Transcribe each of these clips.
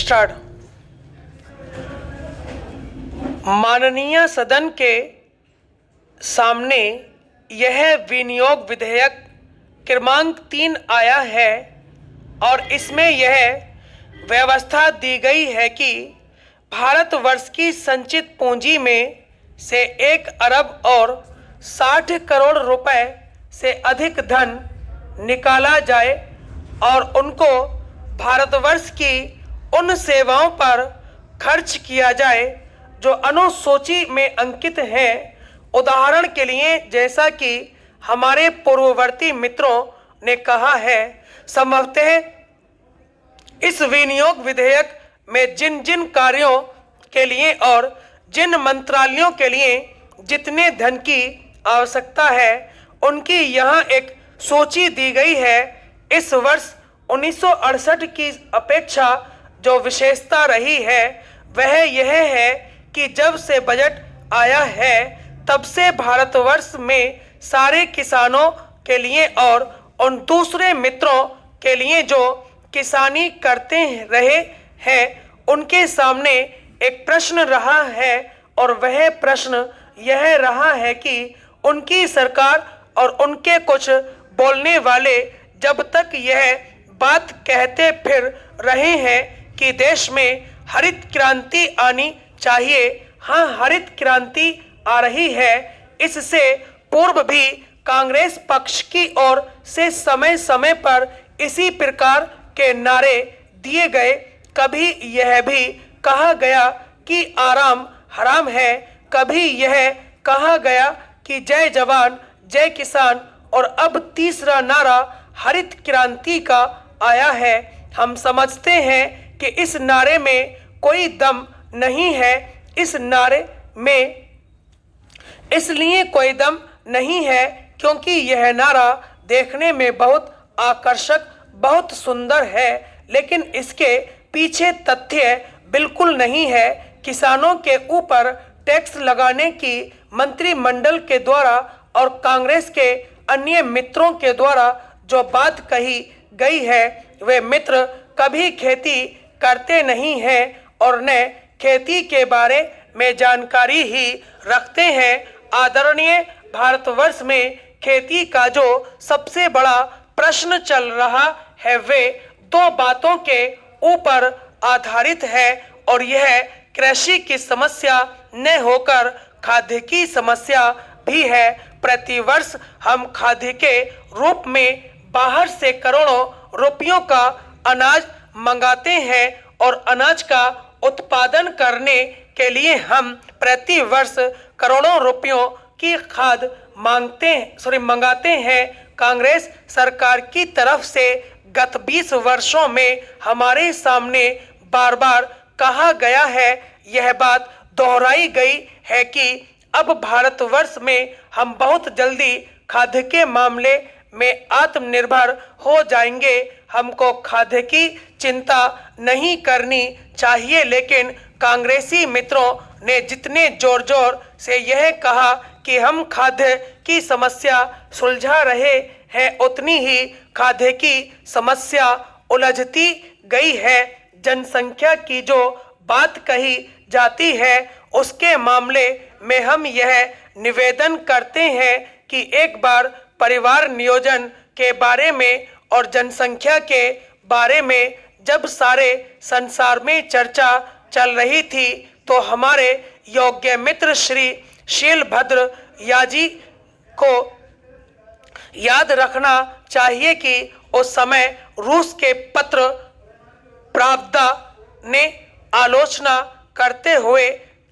Start. माननीय सदन के सामने यह विनियोग विधेयक क्रमांक 3 आया है और इसमें यह व्यवस्था दी गई है कि भारतवर्ष की संचित पूंजी में से 1 अरब और 60 करोड़ रुपए से अधिक धन निकाला जाए और उनको भारतवर्ष की उन सेवाओं पर खर्च किया जाए जो अनुसूची में अंकित हैं। उदाहरण के लिए जैसा कि हमारे पूर्ववर्ती मित्रों ने कहा है, संभवतः इस विनियोग विधेयक में जिन जिन कार्यों के लिए और जिन मंत्रालयों के लिए जितने धन की आवश्यकता है उनकी यहाँ एक सूची दी गई है। इस वर्ष 1968 की अपेक्षा जो विशेषता रही है वह यह है कि जब से बजट आया है तब से भारतवर्ष में सारे किसानों के लिए और उन दूसरे मित्रों के लिए जो किसानी करते रहे हैं उनके सामने एक प्रश्न रहा है और वह प्रश्न यह रहा है कि उनकी सरकार और उनके कुछ बोलने वाले जब तक यह बात कहते फिर रहे हैं कि देश में हरित क्रांति आनी चाहिए। हाँ, हरित क्रांति आ रही है। इससे पूर्व भी कांग्रेस पक्ष की ओर से समय समय पर इसी प्रकार के नारे दिए गए। कभी यह भी कहा गया कि आराम हराम है, कभी यह कहा गया कि जय जवान जय किसान और अब तीसरा नारा हरित क्रांति का आया है। हम समझते हैं कि इस नारे में कोई दम नहीं है। इस नारे में इसलिए कोई दम नहीं है क्योंकि यह नारा देखने में बहुत आकर्षक, बहुत सुंदर है, लेकिन इसके पीछे तथ्य बिल्कुल नहीं है। किसानों के ऊपर टैक्स लगाने की मंत्रिमंडल के द्वारा और कांग्रेस के अन्य मित्रों के द्वारा जो बात कही गई है वे मित्र कभी खेती करते नहीं हैं और न खेती के बारे में जानकारी ही रखते हैं। आदरणीय भारतवर्ष में खेती का जो सबसे बड़ा प्रश्न चल रहा है वे 2 बातों के ऊपर आधारित है और यह कृषि की समस्या न होकर खाद्य की समस्या भी है। प्रतिवर्ष हम खाद्य के रूप में बाहर से करोड़ों रुपयों का अनाज मंगाते हैं और अनाज का उत्पादन करने के लिए हम प्रति वर्ष करोड़ों रुपयों की खाद मंगाते हैं। कांग्रेस सरकार की तरफ से गत 20 वर्षों में हमारे सामने बार बार कहा गया है, यह बात दोहराई गई है कि अब भारतवर्ष में हम बहुत जल्दी खाद्य के मामले में आत्मनिर्भर हो जाएंगे। हमको खाद्य की चिंता नहीं करनी चाहिए, लेकिन कांग्रेसी मित्रों ने जितने जोर जोर से यह कहा कि हम खाद्य की समस्या सुलझा रहे हैं उतनी ही खाद्य की समस्या उलझती गई है। जनसंख्या की जो बात कही जाती है उसके मामले में हम यह निवेदन करते हैं कि एक बार परिवार नियोजन के बारे में और जनसंख्या के बारे में जब सारे संसार में चर्चा चल रही थी तो हमारे योग्य मित्र श्री शीलभद्र याजी को याद रखना चाहिए कि उस समय रूस के पत्र प्रावदा ने आलोचना करते हुए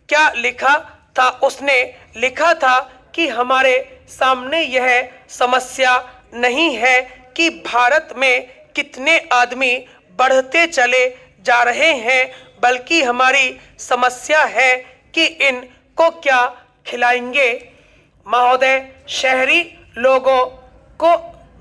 क्या लिखा था। उसने लिखा था कि हमारे सामने यह समस्या नहीं है कि भारत में कितने आदमी बढ़ते चले जा रहे हैं, बल्कि हमारी समस्या है कि इनको क्या खिलाएंगे। महोदय, शहरी लोगों को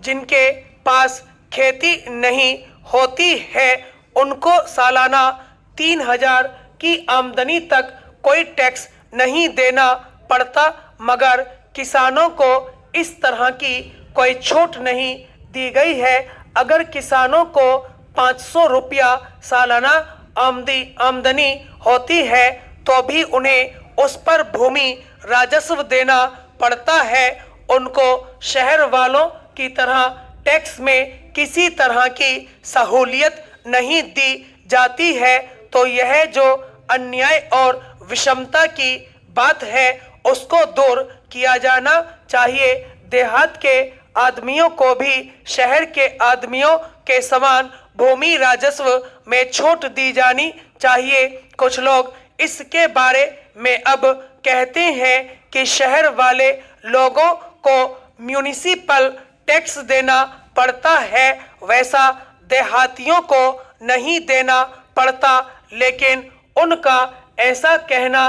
जिनके पास खेती नहीं होती है उनको सालाना 3000 की आमदनी तक कोई टैक्स नहीं देना पड़ता, मगर किसानों को इस तरह की कोई छूट नहीं दी गई है। अगर किसानों को 500 रुपया सालाना आमदनी होती है तो भी उन्हें उस पर भूमि राजस्व देना पड़ता है। उनको शहर वालों की तरह टैक्स में किसी तरह की सहूलियत नहीं दी जाती है। तो यह जो अन्याय और विषमता की बात है उसको दूर किया जाना चाहिए। देहात के आदमियों को भी शहर के आदमियों के समान भूमि राजस्व में छूट दी जानी चाहिए। कुछ लोग इसके बारे में अब कहते हैं कि शहर वाले लोगों को म्युनिसिपल टैक्स देना पड़ता है, वैसा देहातियों को नहीं देना पड़ता। लेकिन उनका ऐसा कहना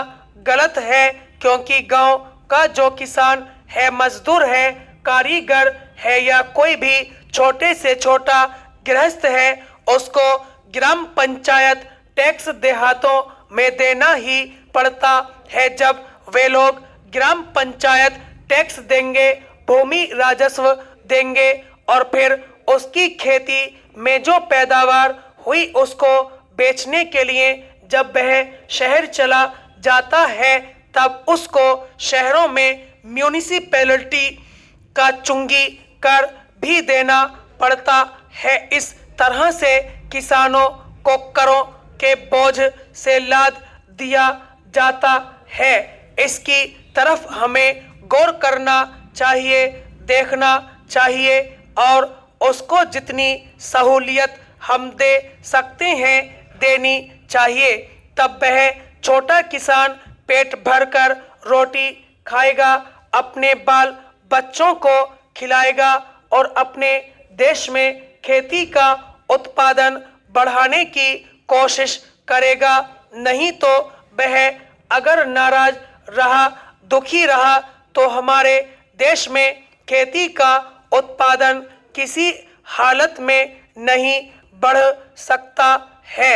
गलत है, क्योंकि गांव का जो किसान है, मजदूर है, कारीगर है या कोई भी छोटे से छोटा गृहस्थ है, उसको ग्राम पंचायत टैक्स देहातों में देना ही पड़ता है। जब वे लोग ग्राम पंचायत टैक्स देंगे, भूमि राजस्व देंगे और फिर उसकी खेती में जो पैदावार हुई उसको बेचने के लिए जब वह शहर चला जाता है, तब उसको शहरों में म्युनिसिपैलिटी का चुंगी कर भी देना पड़ता है। इस तरह से किसानों को करों के बोझ से लाद दिया जाता है। इसकी तरफ हमें गौर करना चाहिए, देखना चाहिए और उसको जितनी सहूलियत हम दे सकते हैं देनी चाहिए। तब वह छोटा किसान पेट भरकर रोटी खाएगा, अपने बाल बच्चों को खिलाएगा और अपने देश में खेती का उत्पादन बढ़ाने की कोशिश करेगा। नहीं तो वह अगर नाराज रहा, दुखी रहा, तो हमारे देश में खेती का उत्पादन किसी हालत में नहीं बढ़ सकता है।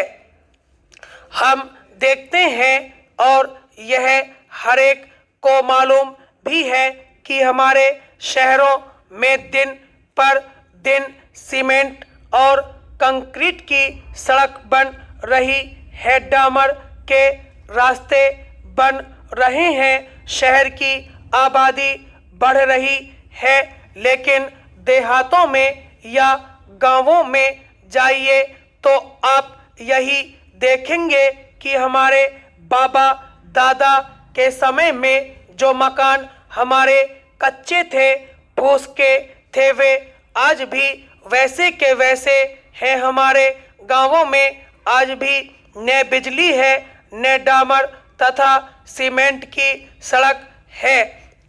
हम देखते हैं और यह हर एक को मालूम भी है कि हमारे शहरों में दिन पर दिन सीमेंट और कंक्रीट की सड़क बन रही है, डामर के रास्ते बन रहे हैं, शहर की आबादी बढ़ रही है। लेकिन देहातों में या गांवों में जाइए तो आप यही देखेंगे कि हमारे बाबा दादा के समय में जो मकान हमारे कच्चे थे, फूस के थे, वे आज भी वैसे के वैसे हैं। हमारे गांवों में आज भी न बिजली है, न डामर तथा सीमेंट की सड़क है।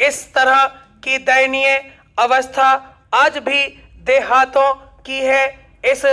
इस तरह की दयनीय अवस्था आज भी देहातों की है। इस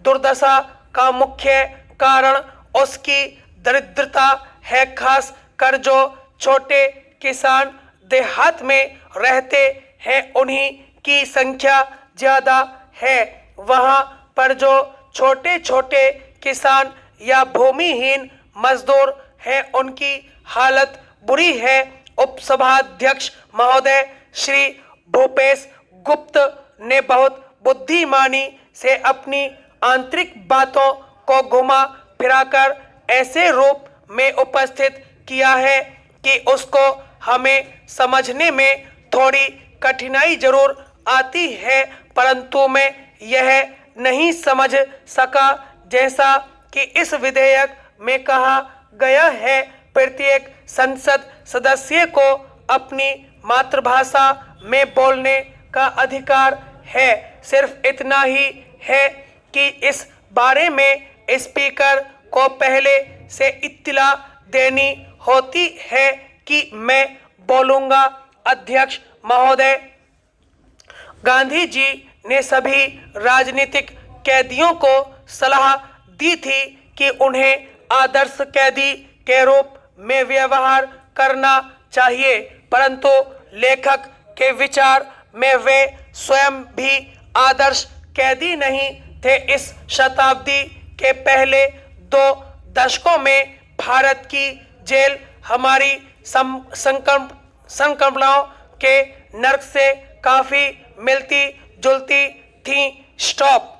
दुर्दशा का मुख्य कारण उसकी दरिद्रता है, खास कर जो छोटे किसान देहात में रहते हैं उन्हीं की संख्या ज़्यादा है। वहाँ पर जो छोटे छोटे किसान या भूमिहीन मजदूर हैं उनकी हालत बुरी है। उपसभाध्यक्ष महोदय श्री भूपेश गुप्त ने बहुत बुद्धिमानी से अपनी आंतरिक बातों को घुमा फिराकर ऐसे रूप में उपस्थित किया है कि उसको हमें समझने में थोड़ी कठिनाई जरूर आती है, परंतु मैं यह नहीं समझ सका जैसा कि इस विधेयक में कहा गया है प्रत्येक संसद सदस्य को अपनी मातृभाषा में बोलने का अधिकार है। सिर्फ इतना ही है कि इस बारे में स्पीकर को पहले से इत्तला देनी होती है कि मैं बोलूँगा। अध्यक्ष महोदय, गांधी जी ने सभी राजनीतिक कैदियों को सलाह दी थी कि उन्हें आदर्श कैदी के रूप में व्यवहार करना चाहिए, परंतु लेखक के विचार में वे स्वयं भी आदर्श कैदी नहीं थे। इस शताब्दी के पहले 2 दशकों में भारत की जेल हमारी संकल्पनाओं के नर्क से काफी मिलती जुलती थी। स्टॉप।